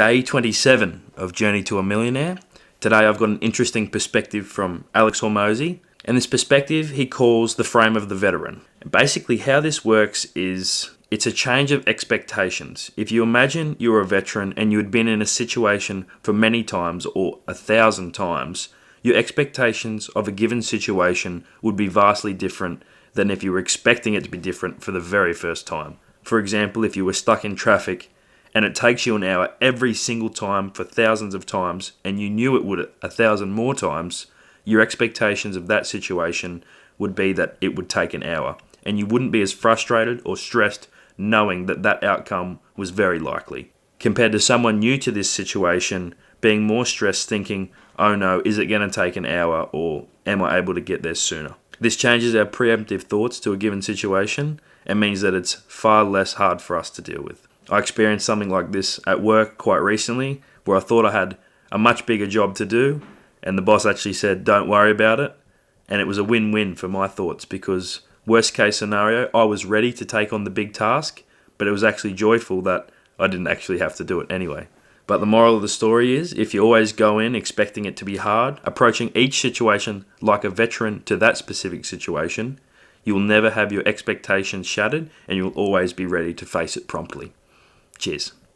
Day 27 of Journey to a Millionaire. Today I've got an interesting perspective from Alex Hormozi, and this perspective he calls the frame of the veteran. And basically how this works is it's a change of expectations. If you imagine you were a veteran and you had been in a situation for many times or 1,000 times, your expectations of a given situation would be vastly different than if you were expecting it to be different for the very first time. For example, if you were stuck in traffic and it takes you an hour every single time for thousands of times, and you knew it would 1,000 more times, your expectations of that situation would be that it would take an hour, and you wouldn't be as frustrated or stressed knowing that that outcome was very likely. Compared to someone new to this situation, being more stressed thinking, oh no, is it going to take an hour, or am I able to get there sooner? This changes our preemptive thoughts to a given situation and means that it's far less hard for us to deal with. I experienced something like this at work quite recently, where I thought I had a much bigger job to do, and the boss actually said, don't worry about it. And it was a win-win for my thoughts, because worst case scenario, I was ready to take on the big task, but it was actually joyful that I didn't actually have to do it anyway. But the moral of the story is, if you always go in expecting it to be hard, approaching each situation like a veteran to that specific situation, you will never have your expectations shattered, and you will always be ready to face it promptly. Cheers.